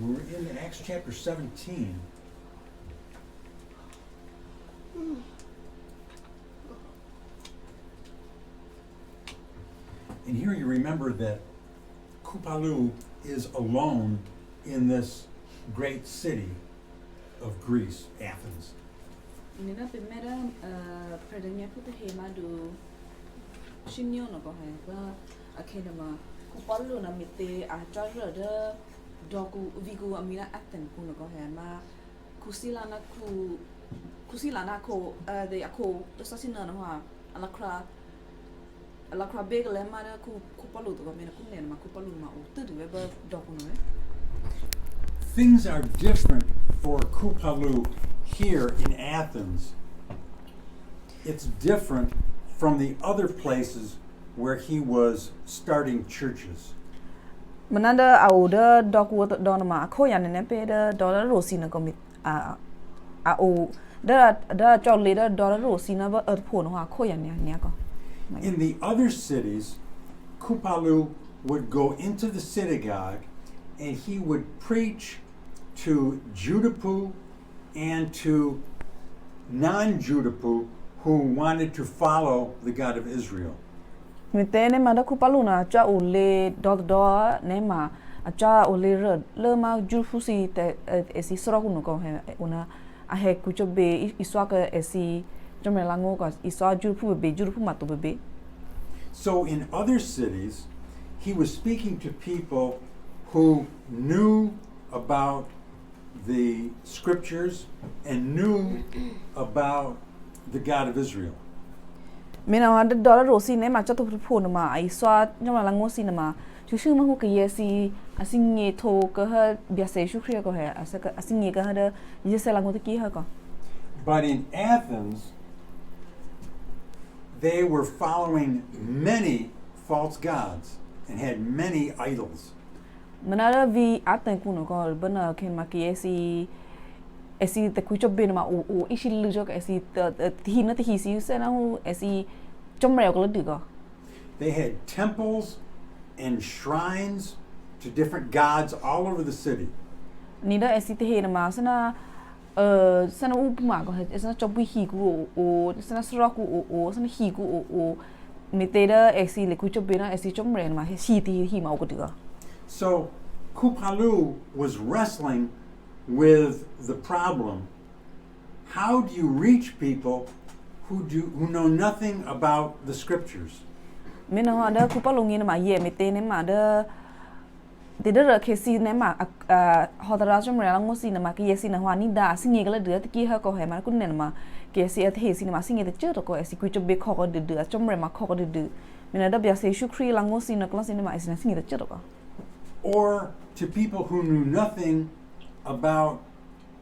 We're in Acts chapter 17. And here you remember that Kupalu is alone in this great city of Greece, Athens. Nina primera predania puta hema do shinyo no ko hai ba akenama Kupalu na mite a jarra de dogu vigu amina Athens ku no ko hai ma kusilana ko de ako to sasina no ha alakra big le ma de Kupalu to ko mena kunne ma Kupalu ma o tudu ba dogu no Things are different for Kupalu here in Athens. It's different from the other places where he was starting churches. Mananda auda dog water donama koyan and pay the dollar rosina commit o the job leader dollar rosina but earth pono koyan yako. In the other cities, Kupalu would go into the synagogue and he would preach to Judapu and to non-Judapu who wanted to follow the God of Israel. Mitene manda Kupaluna cha ule do nema cha ule le ma jufusi te esi soro no ko he una a he kucho be iswa ka esi jomelango ka iswa jufu mato bebe. So in other cities, he was speaking to people who knew about the scriptures and knew about the God of Israel. Mina wanda dollar rosi ne ma cha to phone ma ai swa nyama lango sinema chu ma hu ke yesi asinge to ka ha bia se shu khre ko he asaka asinge ka ha de yese lango to ki ha ko. But in Athens, they were following many false gods and had many idols. Manara vi aten kuno ko bana ken ma ki esi te kucho ben ma o ishi lujo ka esi hina te hisi se na hu esi chomre ko digo. They had temples and shrines to different gods all over the city. Nida esi te hina ma sana sana upma ko sana chobi hi ku o sana sra ku o sana hi ku o mitera esi le kucho ben esi chomre ma hi ti hi ma ko digo. So Kupalu was wrestling with the problem. How do you reach people who know nothing about the scriptures? Mina ada Kupalu ngin ma ye mitene ma de ra kesi ne ma hodara chomre la ngosi na ma ke yesi na wa ni da singe gala de ki ha ko he ma kun ne ma ke si at he si ma singe de chero ko esi ku chobe kho ko de chomre ma kho ko de mina da bia se shukri la ngosi na kla sinema esi na singe de chero ko. Or to people who knew nothing about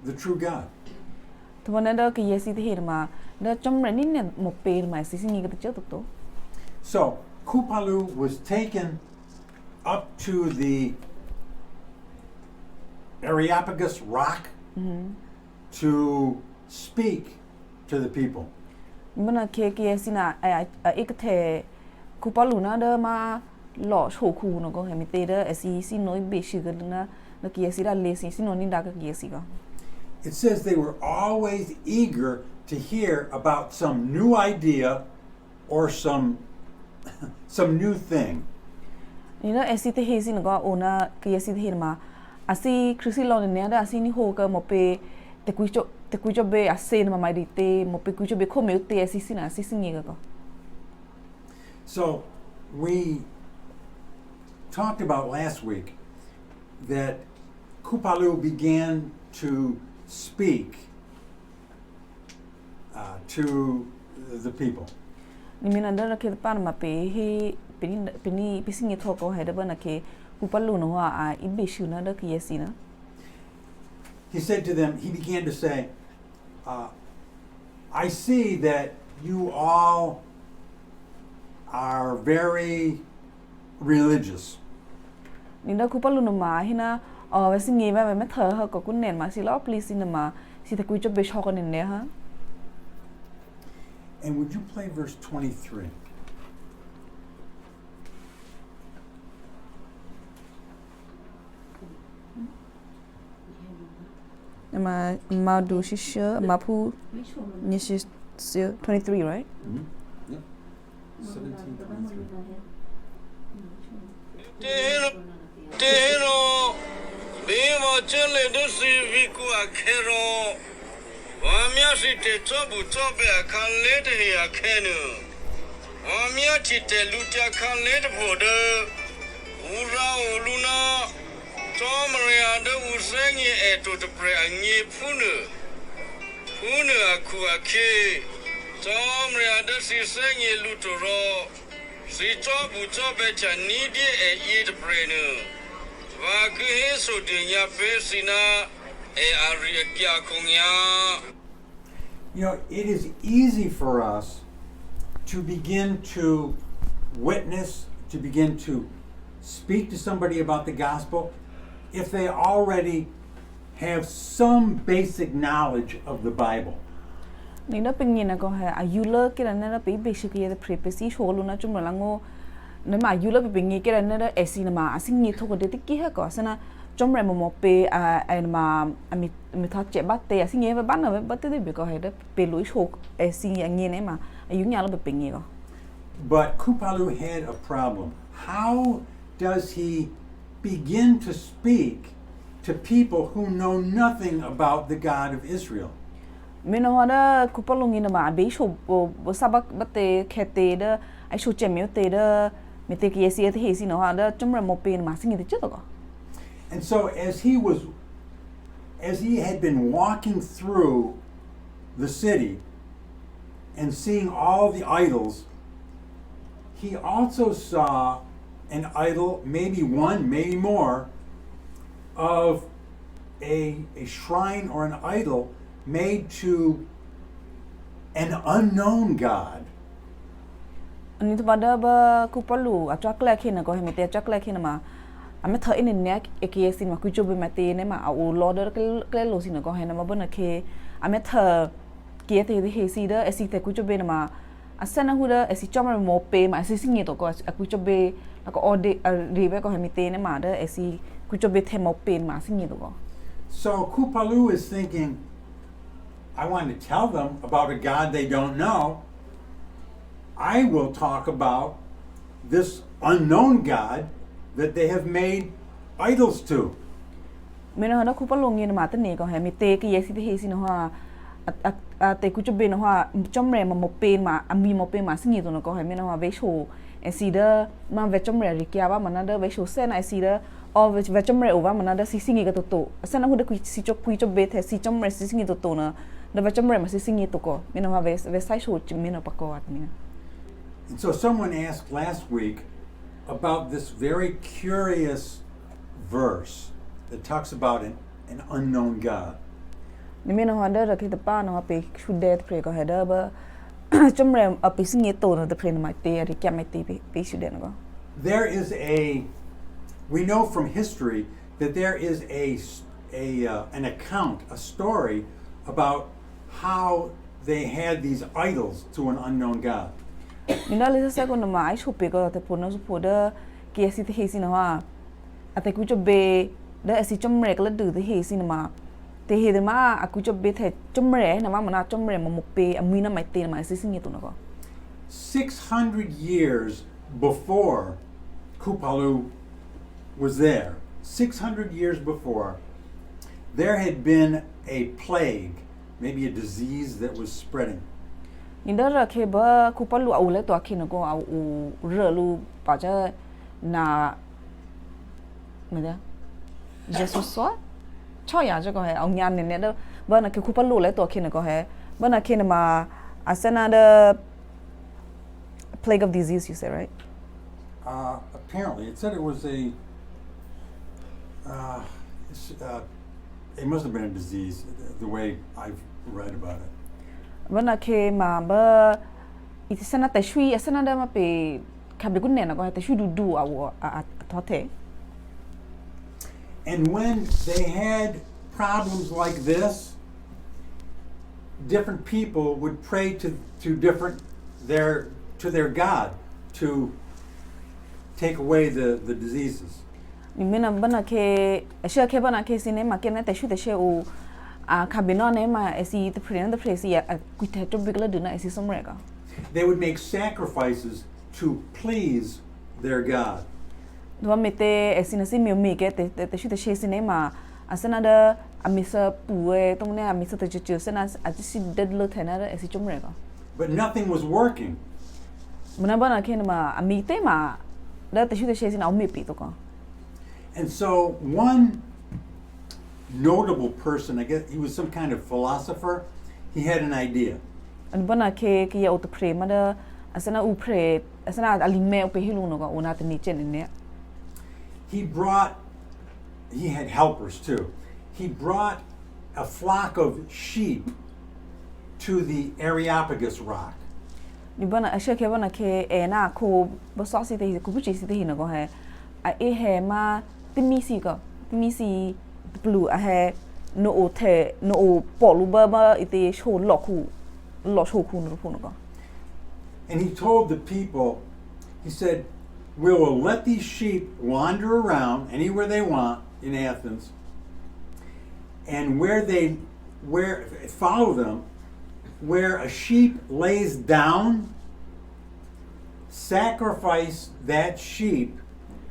the true God. To wanda ke yesi de hirma da chomre ni ne mo pe ma si singe de chero to. So Kupalu was taken up to the Areopagus rock to speak to the people. Mana ke yesi na ikte Kupalu na da ma lo choku no ko he mitera esi si noi be shiga na ke yesi da le si no ni da ka yesi ga. It says they were always eager to hear about some new idea or some new thing. Nina esi te hesi no ko ona ke yesi te hirma asi krisi lo ne da asi ni ho ka mo pe te kuicho be ase na mai te mo pe kuicho be ko me te esi sina asi singe ga ko. So we talked about last week that Kupalu began to speak to the people. Nimina da ke pan ma pe he pini pisinge thoko he da bana ke Kupalu no wa a ibishu na da ke yesi na. He said to them, he began to say, I see that you all are very religious. Ninda Kupalu no ma hina singe ba me tha ha ko kun nen ma si lo please in ma si te kuicho be shoko ne ha. And would you play verse 23? ma do shisha ma pu nishi 23 right Yep. 17:23. Tero, Bimo Chile Dusi Viku Akero, Wamiashi te Tobu Tobe a Kalet here Kenu, Wamiachi te Lutia Kalet Boda, Ura Luna, Tomaria de Usengi eto to pray a nye Punu Akuake, Tomaria de Sisengi Lutoro. Si tobu tobe cha nidi e eat brainu. Vakuhe so dinya pesina e ariakia kunya. You know, it is easy for us to begin to witness, to begin to speak to somebody about the gospel if they already have some basic knowledge of the Bible. Nina pengina ko ha ayula kira na pe basically the preface holo na chum lango na ma ayula pe pengi kira na esi na ma asing ni thoko de ki ha ko sana chum re mo pe a ma ami tha che ba te asing ye ba na ba te be ko ha de pe lu shok esi ngi ne ma ayu nya lo pe pengi ko. But Kupalu had a problem. How does he begin to speak to people who know nothing about the God of Israel? Mino hada kupalungi na ma be sho bo sabak bate khete de ai sho chemyo te de mete ki esi te hesi no hada chumra mo pe ma singi te chito. And so as he had been walking through the city and seeing all the idols, he also saw an idol, maybe one, maybe more, of a shrine or an idol made to an unknown God. Ani to bada ba kupalu atrak la khina ko hemete atrak la khina ma ame tha in ne ke sin ma ku chobe mate ne ma au lorder ke lo sin ko hena ma bana ke ame tha ke te he si da esi te ku chobe ma asana hu da esi choma mo pe ma esi singi to ko ku chobe la ko ode ri be ko hemete ne ma da esi ku chobe the mo pe ma singi to ko. So Kupalu is thinking, I want to tell them about a God they don't know. I will talk about this unknown God that they have made idols to. Mena hana kupalungi na mata ne ko he mi te ki yesi te hesi no ha te ku chobe no ha chomre ma mo pe ma ami mo pe ma singi to no ko he mena ha ve sho e si da ma ve chomre ri kya ba mana da ve sho se na si da o ve chomre over mana da si singi ga to sana hu da ku si chok ku chobe the si chomre si singi to na da ve chomre ma si singi to ko mena ha ve sai sho mena pa ko at mina. And so someone asked last week about this very curious verse that talks about an unknown God. Ni mena ha da ke pa no pe shudet pre ko heda ba chomre a pe singi to no da pre na te ri kya me te pe shudet no. We know from history that there is an account, a story about how they had these idols to an unknown God. Nina le sa ko na mai chupe ko te pono su poda ke si te hesi na ha ate ku chobe da si chomre kala du te hesi na ma te he de ma aku chobe the chomre na ma na chomre mo pe amui na mai te na mai si singi to na ko. 600 years before Kupalu was there, 600 years before, there had been a plague, maybe a disease that was spreading. Nindara ke ba kupalu au le to akina ko au relu pa ja na meda Jesus so cho ya ja ko he au nya ne ne ba na ke kupalu le to akina ko he ba na ke na ma asana the plague of disease you say right? Apparently it said it was it must have been a disease the way I've read about it. Bana ke ma ba iti sana ta shui asana da ma pe kabe gunne na ko ta shui du awo a tote. And when they had problems like this, different people would pray to their God to take away the diseases. Ni mena bana ke asha ke bana ke sine ma ke na ta shui ta she o kabino ne ma esi the presi kuite to bigla duna esi somrega They would make sacrifices to please their God. do mete esi na si mi mi ke te shi te she si ne ma asana da amisa puwe tong ne amisa te chu sana si dead lo thena da esi chomrega But nothing was working. muna bana ke ma amite ma da te shi te she si na o mi pi to ko And so one notable person, I guess he was some kind of philosopher, he had an idea. an bana ke ya o te pre ma da asana u pre asana alime o pe hilu no ko ona te ni chen ne He had helpers too. He brought a flock of sheep to the Areopagus rock. ni bana asha ke bana ke na ko bo so si te ku bu chi si te no ko he a he ma timisi blue a he no o te no o po lu ba ite show lo ku no ko And he told the people, he said, we will let these sheep wander around anywhere they want in Athens, and follow them, where a sheep lays down, sacrifice that sheep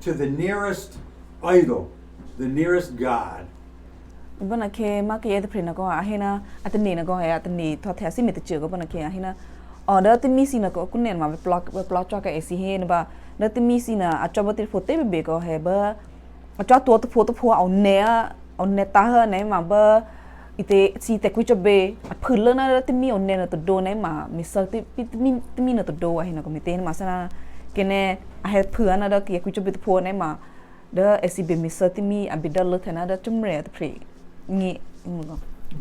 to the nearest idol, the nearest god. bana ke ma ke de prena ko a hena atni na ko he atni tho the si me te ko bana ke a hena order ti mi si na ko kunen ma block cha ka esi he na ba na ti mi si na a cha ba ti phote be ko he ba a cha to photo pho au ne ta ha ne ma ba ite si te ku cha be a phul na ti mi on ne na to do ne ma mi sa ti mi na to do a hena ko mi te ma sa na ke ne a he phua na da ke ku cha be to pho ne ma da esi be mi sa ti mi a bi da lo thana da chumre te pre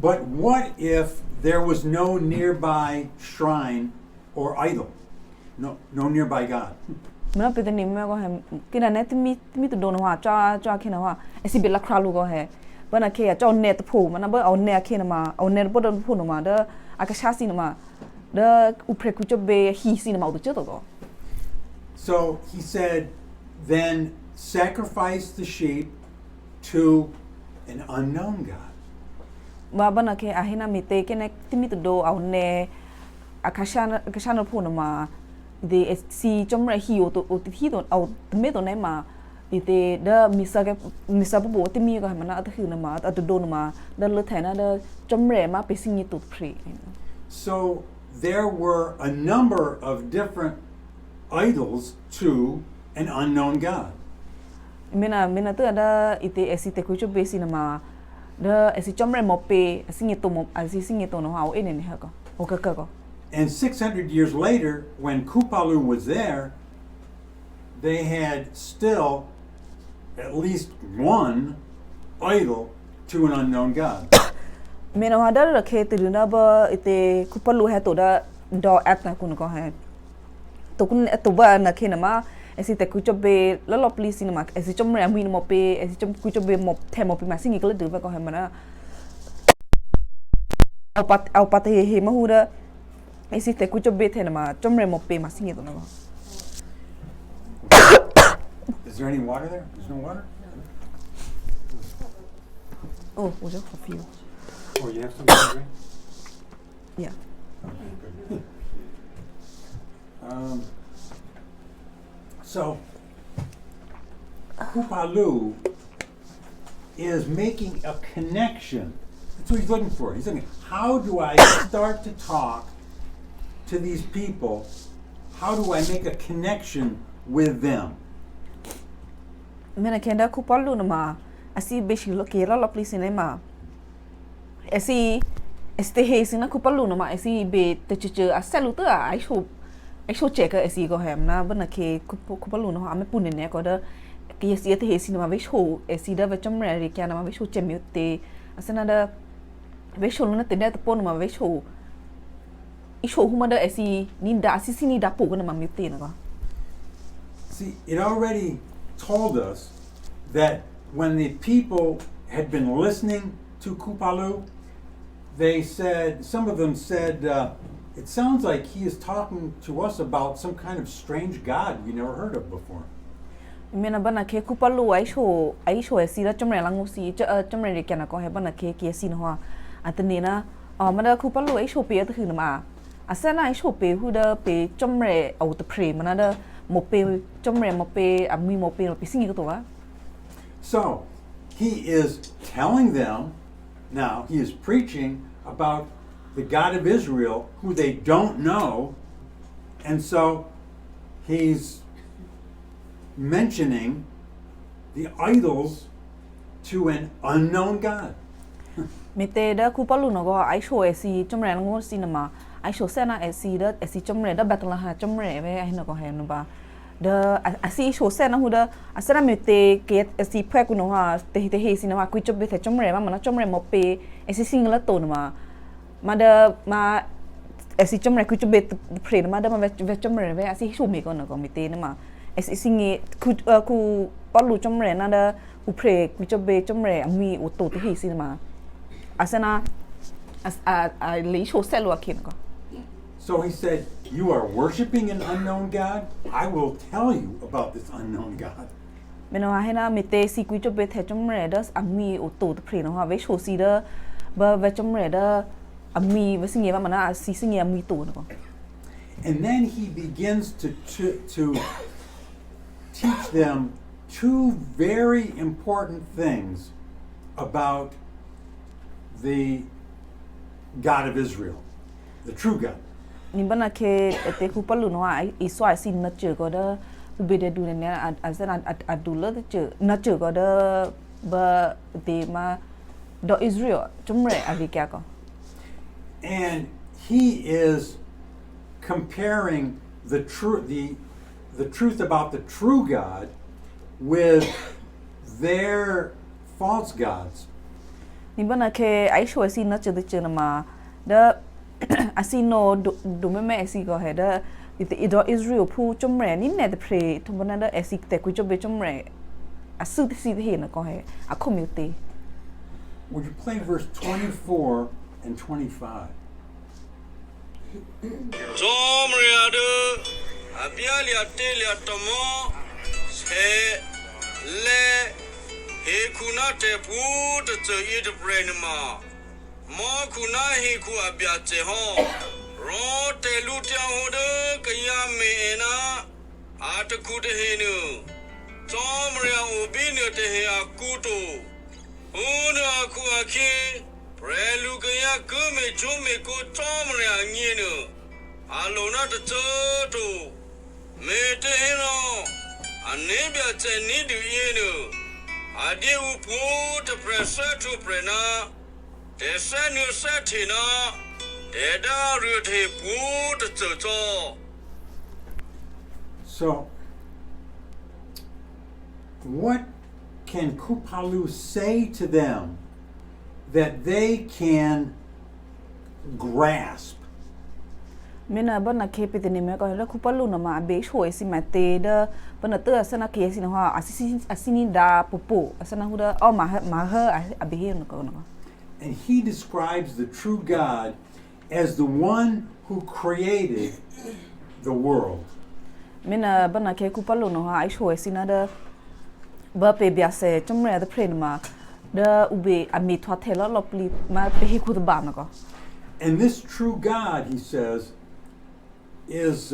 But what if there was no nearby shrine or idol? No nearby God. Mena pete ni me ko he kina ne mi to do no ha cha kina ha esi be la kralu ko he bana ke ya cha ne to phu mana ba on ne kina ma on ne bo do phu no ma da akasha si no ma da upre ku cho be hi si no ma do to go So he said, then sacrifice the sheep to an unknown God. ba bana ke ahina mi te kene timi to do au ne akasha no phu no ma de si chomre hi o to hi to au me to ne ma ite da misa bo timi ko mana at hi na ma at do no ma da le thana da chomre ma pe singi to pre So there were a number of different idols to an unknown God. mena to da ite esi te ku cho be si na ma da esi chomre mo pe singi to no ha o ene ne ha ko o ka ko And 600 years later, when Kupalu was there, they had still at least one idol to an unknown God. mena ha da ra ke te na ba ite kupalu ha to da do at na kun ko ha to kun to ba na ke na ma esi te ku cho be lo please na ma esi chomre mi mo pe esi chom ku cho be mo the mo pe ma singi ko de ba ko ha mana au pat he ma hu da esi te ku cho be the na ma chomre mo pe ma singi to na ko Is there any water there? There's no water? oh was just for few Oh, you have some to drink? yeah Okay, good. So, Kupalu is making a connection. That's what he's looking for. He's looking, how do I start to talk to these people? How do I make a connection with them? mena kenda kupalu na ma asi beshi lo ke la please ne ma esi este he sina kupalu na ma esi be te chu aselu to ai sho check esi ko hem na bana ke kupalu na ame punin ne ko da ke esi te he sina ma be sho esi da be chamre ri kya na ma be sho chemyote asana da be sho na te da to pon ma be sho I sho huma da esi ni da si ni da po na ma myote na ko See, it already told us that when the people had been listening to Kupalu, some of them said, it sounds like he is talking to us about some kind of strange God we never heard of before. mena bana ke kupalu ai sho esi da chamre langu si chamre ri kana ko he bana ke esi no ha Atenina mada kupalu ai shope at hinama asana ai shope who the pe chomre out the pre manada mope chomre mope ami mope no pising to wa. So he is telling them, now he is preaching about the God of Israel who they don't know, and so he's mentioning the idols to an unknown God. Mete da kupalu no go ai show esi chomre ngo cinema ai show sena esi chomre da batla ha chomre ve ai no go he no ba the asi show sena hu da asana mete ke esi phe ku no ha te he cinema ku chobe the chomre ma na chomre mo pe esi singla to no ma da ma esi chomre ku chobe pre ma da ma ve chomre ve asi show me go no go mete na ma esi singi ku palu chomre na da u pre ku chobe chomre ami u to te he cinema asana li show selo akin ko. So he said, you are worshiping an unknown God? I will tell you about this unknown God. Meno ha hena mete si ku chobe the chomre da ami u to te pre no ha ve show si da ba ve chomre da ami ve singi ba mana si singi ami to no ko. And then he begins to teach them two very important things about the God of Israel, the true God. Ni bana ke te ku palu no ai iso ai sin na che ko da ubede du ne asana adula de che na che ko da ba de ma do Israel chumre avika ko. And he is comparing the truth about the true God with their false gods. Ni bana ke ai show si na che de che na ma da asino do me esi go he da do Israel pu chomre ni ne de pre to bana da esi te ku chobe chomre asu de si de na ko he a community. Would you play verse 24 and 25? Zomriado abialia telia tomo se le he kunate put to eat brainma mo kuna he ku abiate ho ro te lutia hodo kaya me na ataku de henu Zomria obino te he akuto Una aku aki prelu kaya kume chume ko Zomria ngino alona te to me te no anebia te nidu yenu ade upo te presa to prena te senu satina te daru te pu te to. So, what can Kupalu say to them that they can grasp? Mena bana ke pe te ne me ko la ku palu na ma be show si ma te da bana te asana ke si na ha asini da popo asana hu da o ma ha abe he no ko no. And he describes the true God as the one who created the world. Mena bana ke ku palu no ha ai show si na da ba pe bia se chomre da pre ma da ube ami thwa thela lopli ma pe hi ku da ba na ko. And this true God, he says, is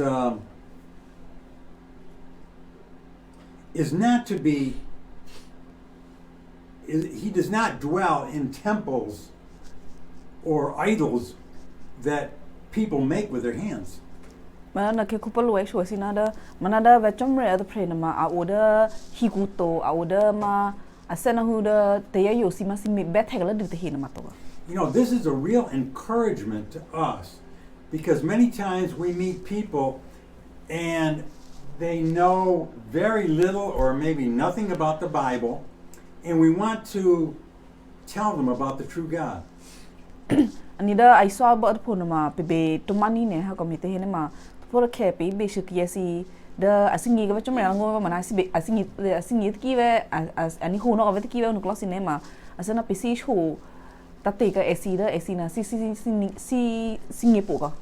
not to be, he does not dwell in temples or idols that people make with their hands. Mana ke kupalu ai show si na da mana da va chomre da pre na ma a oda hi ku to a oda ma asana hu da te ya yo si ma si me bet hegla de te hi na ma to. You know, this is a real encouragement to us because many times we meet people and they know very little or maybe nothing about the Bible, and we want to tell them about the true God. Anida ai so ba po na ma pe to mani ne ha ko mi te ne ma por ke pe be shi ki si da asingi ga chomre ngo ma na si be asingi ki ve ani hu no ga ve ki ve no class ne ma asana pe si shu tateka esida esina si poga.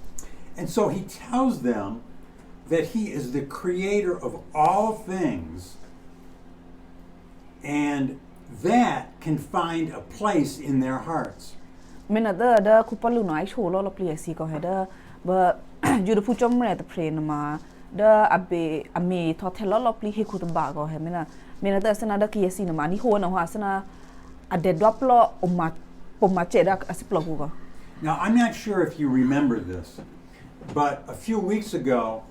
And so he tells them that he is the creator of all things, and that can find a place in their hearts. mena da kupalu no ai show lo pli si ko heda ba you the puchom re the pre ma da abe ame to thelo lo pli he ku ta ba ko he mena da sana da ki si na ma ni ho na ha sana a de drop lo o ma che da asiplo ko. Now, I'm not sure if you remember this, but a few weeks ago,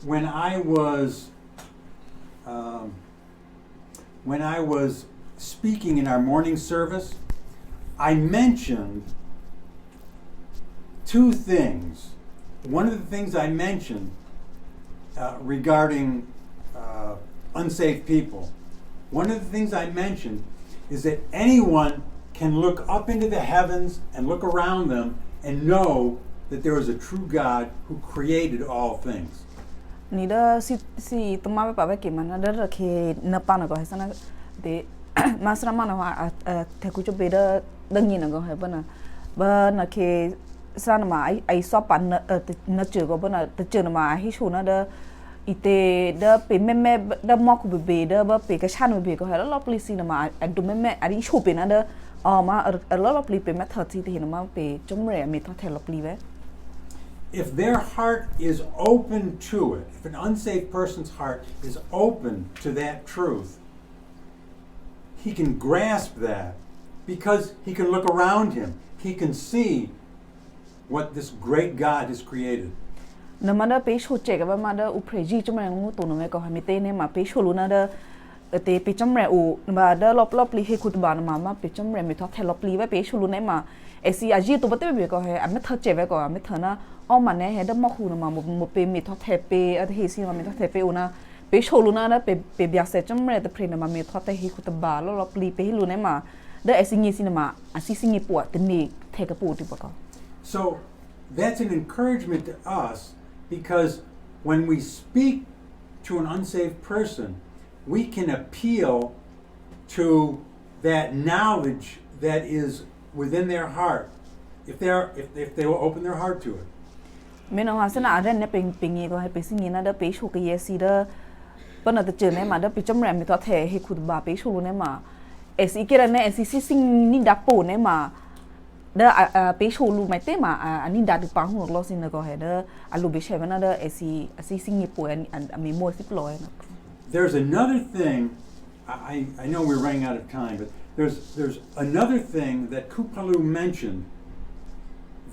when I was speaking in our morning service, I mentioned two things. One of the things I mentioned regarding unsaved people, one of the things I mentioned is that anyone can look up into the heavens and look around them and know that there is a true God who created all things. Ni da si toma pa ke mana da ke na pa na ko sana de masra mana wa te ku cho be da dangi na ko he ba na ke sana ma ai so pa na che ko ba na te che na ma hi chu na da ite da pe me da mo ku be da ba pe ka chan be ko he lo please na ma du me ari chu pe na da ma a lot of people met 30 thì nó pe trong rẻ mi thọ theo lopli ve. If their heart is open to it, if an unsaved person's heart is open to that truth, he can grasp that because he can look around him. He can see what this great God has created. Na ma da pe chu che ka ba ma da u preji trong rẻ ngu tu no me ko ha mi te ne ma pe chu lu na da te pe trong rẻ u ma da lop li he khut ba na ma pe trong rẻ mi thọ theo lopli ve pe chu lu ne ma e si a ji tu ba te be ko he a me thọ che ve ko a me thọ na o ma ne he da mo khu na ma mo pe mi thọ the pe a he si ma mi thọ the pe u na pe chu lu na da pe bia se trong rẻ te pre na ma mi thọ te he khut ba lo lopli pe lu ne ma da e si ngi si na ma a si ngi pu te ni the ka pu ti ba ko. So that's an encouragement to us because when we speak to an unsaved person, we can appeal to that knowledge that is within their heart if they will open their heart to it. Me no ha sana ren ne ping ko he pe singi na da pe chu ke yesi da pa na te che ne ma da pe chom ram mi to the he khut ba pe chu ne ma e si ke ne e si sing ni da po ne ma da pe chu lu mai te ma ani da du pa hu lo sin ko he da a lu be che na da e si sing ni po an me mo si plo na. There's another thing, I know we're running out of time, but there's another thing that Kupalu mentioned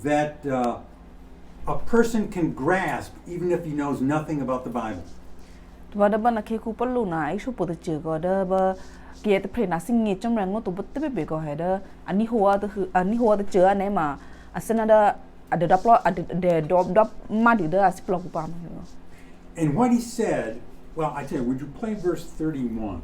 that a person can grasp even if he knows nothing about the Bible. Và đó là khi Kupalu na ai số bữa chưa có đó ba kia tập na sinh nghiệp trong ràng ngô tụ bút tiếp bị có hay đó anh hoa từ chưa anh em mà anh đó ada drop mà đi đó asip lo kupam. And what he said, well, I tell you, would you play verse 31?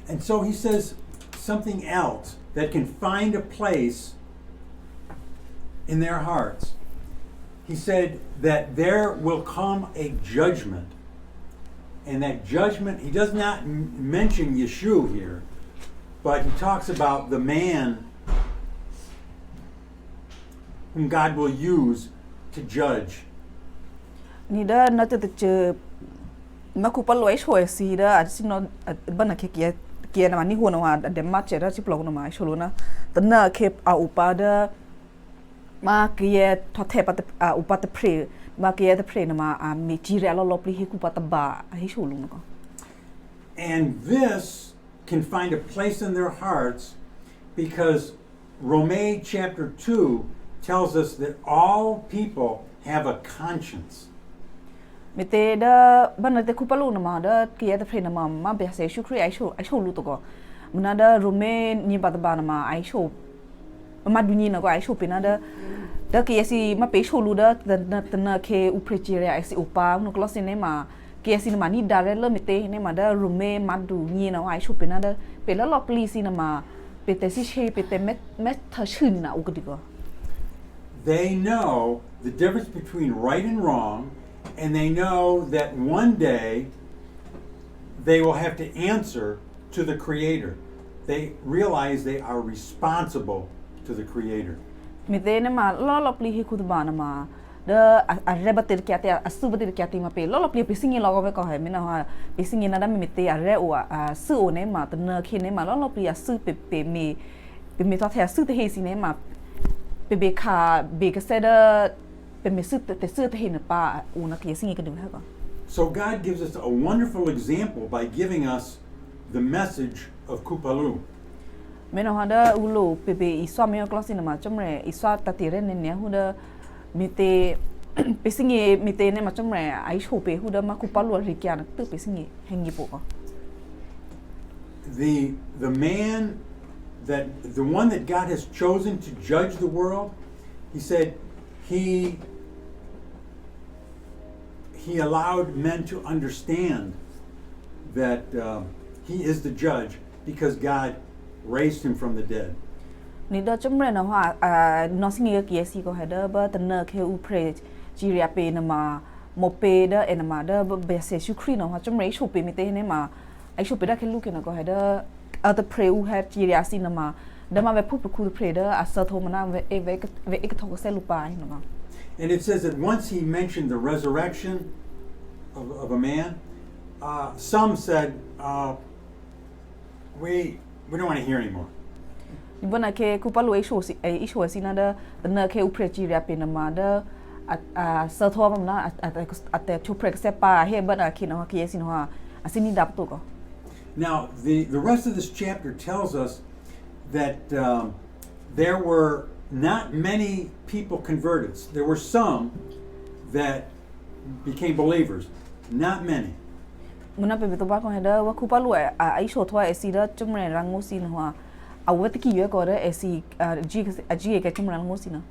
And so he says something else that can find a place in their hearts. He said that there will come a judgment. And that judgment, he does not mention Yeshua here, but he talks about the man whom God will use to judge. Ni da na te che ma Kupalu ai shoe si da a si no ba na ke kia na ni ho na wa de ma che da si blog na ma sholo na tana ke a upa da ma kia tho the pa upa te pre ma kia te pre na ma a mi ji re lo pli he ku pa ta ba hi sholo na ko. And this can find a place in their hearts because Romans chapter 2 tells us that all people have a conscience. Me te da ba na te Kupalu na ma da kia te pre na ma be se shu kri ai sho lu to ko. Muna da Rome ni ba na ma ai sho ma du ni na ko ai sho pe na da kia si ma pe sho lu da na ke u pre ai si upa no klo sin ne ma kia sinema ni dare le mete ne ma da rume madu ni na ai chu pe na da pe la lop li sinema pe te si che pe te met tha chhin na u ko They know the difference between right and wrong, and they know that one day they will have to answer to the Creator. They realize they are responsible to the Creator. mete ne ma lo lop li hi ku ba na ma de a re batir kya te a su batir kya te ma pe lo lop li pe singi lo ko ko he me na ha pe singi na da me mete a re o a su o ne ma te na khi ne ma lo lop li a su pe me to the su te he si ne ma pe be ka be ka se da pe me su te he na pa u na kia singi ka du ha ko So God gives us a wonderful example by giving us the message of Kupalu. me na ha da u lo pe i swa me ko si na ma chom re I swa ta ti re ne ne hu da mete pe singi mete ne ma chom re ai chu pe hu da ma ku pa lo ri kya na tu pe singi hengi po ko The man the one that God has chosen to judge the world, he said he allowed men to understand that he is the judge because God raised him from the dead. ni da chom re na ha no singi ki si ko ha da ba ta na ke u pre ji ria pe na ma mo pe da en ma da be se su kri na ha chom re chu pe mete ne ma ai chu pe da ke lu ke na ko ha da other pray u ha ji ria si na ma da ma ve pu ku pre da a sa tho ma na ve e ke tho se lu pa no ma And it says that once he mentioned the resurrection of a man, some said, we don't want to hear anymore. ni bona ke ku pa lo e shu si na da na ke u pre ji ria pe na ma da a sa tho ma na a te chu pre se pa he ba na ki na ha ki si no ha a si ni da to ko Now, the rest of this chapter tells us that there were not many people converted. There were some that became believers, not many. muna pe to ba ko da wa ku pa lu ai sho thwa e si da chum re rang mo si na wa a wa ti ki ye ko da e si ji ke chum rang mo si na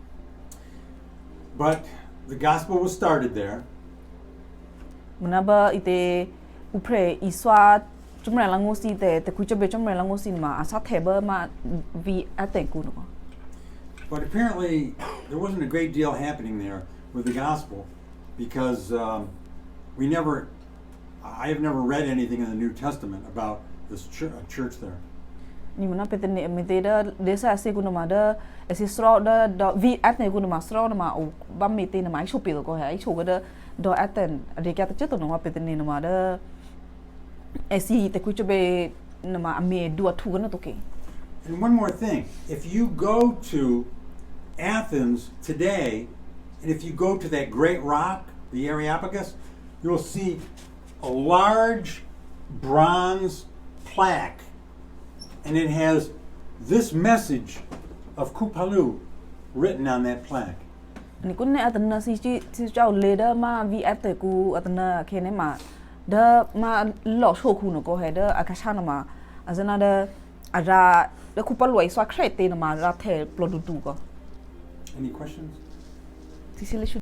But the gospel was started there. muna ba ite u pre I swa chum rang mo si te ku che be chum rang mo si ma a sa the ba ma vi aten ku no But apparently there wasn't a great deal happening there with the gospel because I have never read anything in the New Testament about this church there. ni muna pe te ne me te da de sa se ku no ma da e si stro da vi aten ku no ma stro no ma o ba me te na ma shu pe ko ha ai shu ga da do aten de kya te to no ma pe te ne no ma da e si te ku che be no ma me du atu ga no to ke And one more thing, if you go to Athens today, and if you go to that great rock, the Areopagus, you'll see a large bronze plaque, and it has this message of Kupalu written on that plaque. ni kun ne atna si chao le da ma vi at ku atna ke ne ma da ma lo sho ku no ko he da akasha na ma azana da ara da ku paloi swa krete na ma ra the plodu tu ko Any questions? si